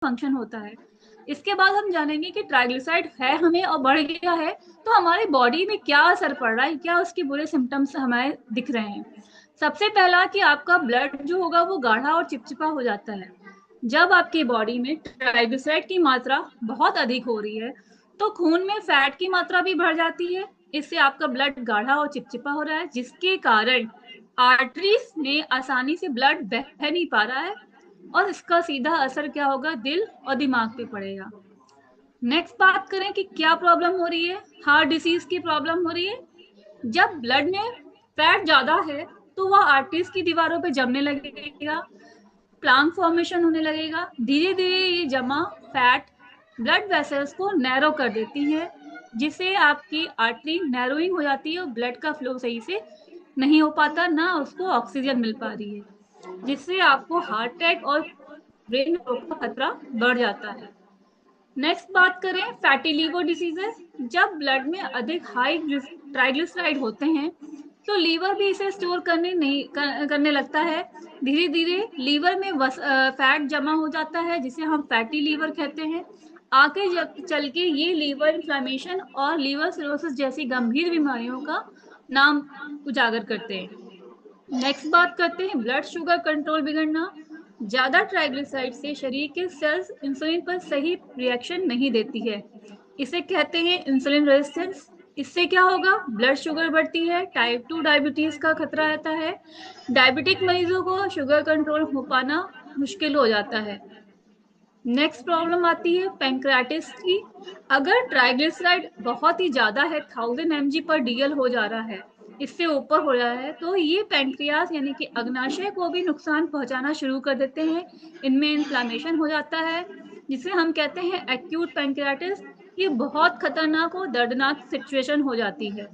Function होता है। इसके बाद हम जानेंगे कि ट्राइग्लिसराइड है हमें और बढ़ गया है तो हमारी बॉडी में क्या असर पड़ रहा है, क्या उसके बुरे सिम्टम्स हमें दिख रहे हैं। सबसे पहला कि आपका ब्लड जो होगा वो गाढ़ा और चिपचिपा हो जाता है। जब आपकी बॉडी में ट्राइग्लिसराइड की मात्रा बहुत अधिक हो रही है तो खून में फैट की मात्रा भी बढ़ जाती है। इससे आपका ब्लड गाढ़ा और चिपचिपा हो रहा है, जिसके कारण आर्टरीज में आसानी से ब्लड बह नहीं पा रहा है और इसका सीधा असर क्या होगा, दिल और दिमाग पे पड़ेगा। नेक्स्ट बात करें कि क्या प्रॉब्लम हो रही है। हार्ट डिसीज की प्रॉब्लम हो रही है। जब ब्लड में फैट ज्यादा है तो वह आर्टरीज की दीवारों पे जमने लगेगा, प्लांक फॉर्मेशन होने लगेगा। धीरे धीरे ये जमा फैट ब्लड वेसल्स को नैरो कर देती है, जिससे आपकी आर्टरी नैरोइंग हो जाती है और ब्लड का फ्लो सही से नहीं हो पाता, ना उसको ऑक्सीजन मिल पा रही है, जिससे आपको हार्ट अटैक और ब्रेन स्ट्रोक का खतरा बढ़ जाता है। नेक्स्ट बात करें फैटी लीवर डिसीजेस। जब ब्लड में अधिक हाई ट्राइग्लिसराइड होते हैं तो लीवर भी इसे स्टोर करने लगता है। धीरे धीरे लीवर में फैट जमा हो जाता है, जिसे हम फैटी लीवर कहते हैं। आगे चल के ये लीवर इन्फ्लेमेशन और लीवर सिरोसिस जैसी गंभीर बीमारियों का नाम उजागर करते हैं। नेक्स्ट बात करते हैं ब्लड शुगर कंट्रोल बिगड़ना। ज्यादा ट्राइग्लिसराइड से शरीर के सेल्स इंसुलिन पर सही रिएक्शन नहीं देती है, इसे कहते हैं इंसुलिन रेजिस्टेंस। इससे क्या होगा, ब्लड शुगर बढ़ती है, टाइप 2 डायबिटीज का खतरा रहता है। डायबिटिक मरीजों को शुगर कंट्रोल हो पाना मुश्किल हो जाता है। नेक्स्ट प्रॉब्लम आती है पैंक्रियाटिस की। अगर ट्राइग्लिसराइड बहुत ही ज्यादा है, 1000 mg पर डीएल हो जा रहा है, इससे ऊपर हो रहा है, तो ये पैंक्रियास यानी कि अग्नाशय को भी नुकसान पहुंचाना शुरू कर देते हैं। इनमें इन्फ्लामेशन हो जाता है, जिसे हम कहते हैं एक्यूट पैंक्रियाटिस। ये बहुत खतरनाक और दर्दनाक सिचुएशन हो जाती है।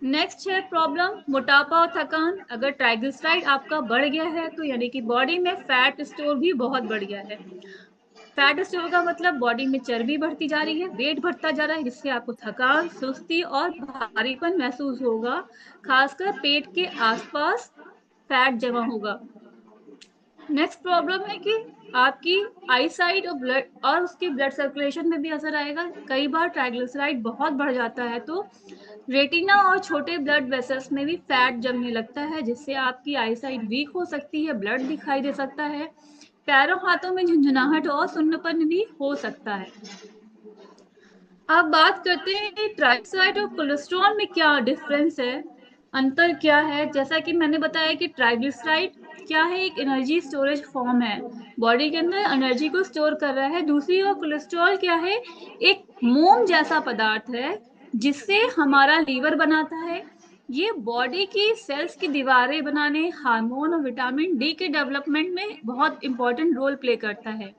नेक्स्ट है प्रॉब्लम मोटापा और थकान। अगर ट्राइग्लिसराइड आपका बढ़ गया है तो यानी कि बॉडी में फैट स्टोर भी बहुत बढ़ गया है। फैट स्टोर का मतलब बॉडी में चर्बी बढ़ती जा रही है, वेट बढ़ता जा रहा है, जिससे आपको थकान, सुस्ती और भारीपन महसूस होगा। खासकर पेट के आसपास फैट जमा होगा। नेक्स्ट प्रॉब्लम है कि आपकी आई साइट और ब्लड और उसके ब्लड सर्कुलेशन में भी असर आएगा। कई बार ट्राइग्लिसराइड बहुत बढ़ जाता है तो रेटिना और छोटे ब्लड वेसल्स में भी फैट जमने लगता है, जिससे आपकी आई साइट वीक हो सकती है, ब्लड दिखाई दे सकता है, पैरों हाथों में झुंझुनाहट और सुन्नपन भी हो सकता है। अब बात करते हैं कि ट्राइग्लिसराइड और कोलेस्ट्रॉल में क्या डिफरेंस है, अंतर क्या है। जैसा कि मैंने बताया कि ट्राइग्लिसराइड क्या है, एक एनर्जी स्टोरेज फॉर्म है, बॉडी के अंदर एनर्जी को स्टोर कर रहा है। दूसरी ओर कोलेस्ट्रॉल क्या है, एक मोम जैसा पदार्थ है जिससे हमारा लीवर बनाता है। ये बॉडी की सेल्स की दीवारें बनाने, हार्मोन और विटामिन डी के डेवलपमेंट में बहुत इंपॉर्टेंट रोल प्ले करता है।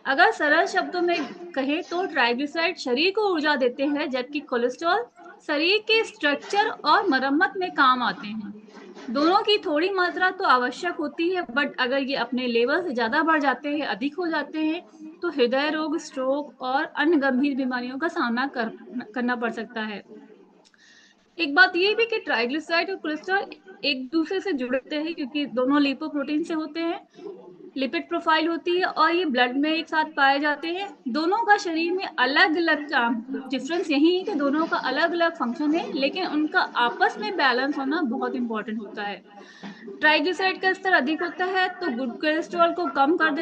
अगर सरल शब्दों में कहें तो ट्राइग्लिसराइड शरीर को ऊर्जा देते हैं, जबकि कोलेस्ट्रॉल शरीर के स्ट्रक्चर और मरम्मत में काम आते हैं। दोनों की थोड़ी मात्रा तो आवश्यक होती है, बट अगर ये अपने लेवल से ज्यादा बढ़ जाते हैं, अधिक हो जाते हैं, तो हृदय रोग, स्ट्रोक और अन्य गंभीर बीमारियों का सामना करना पड़ सकता है। एक बात ये भी कि ट्राइग्लिसराइड और कोलेस्ट्रॉल एक दूसरे से जुड़ते हैं, क्योंकि दोनों लिपोप्रोटीन से होते हैं, लिपिड प्रोफाइल होती है और ये ब्लड में एक साथ पाए जाते हैं। दोनों का शरीर में अलग अलग काम, डिफरेंस यही है कि दोनों का अलग अलग फंक्शन है, लेकिन उनका आपस में बैलेंस होना बहुत इंपॉर्टेंट होता है। ट्राइग्लिसराइड का स्तर अधिक होता है तो गुड कोलेस्ट्रॉल को कम कर देता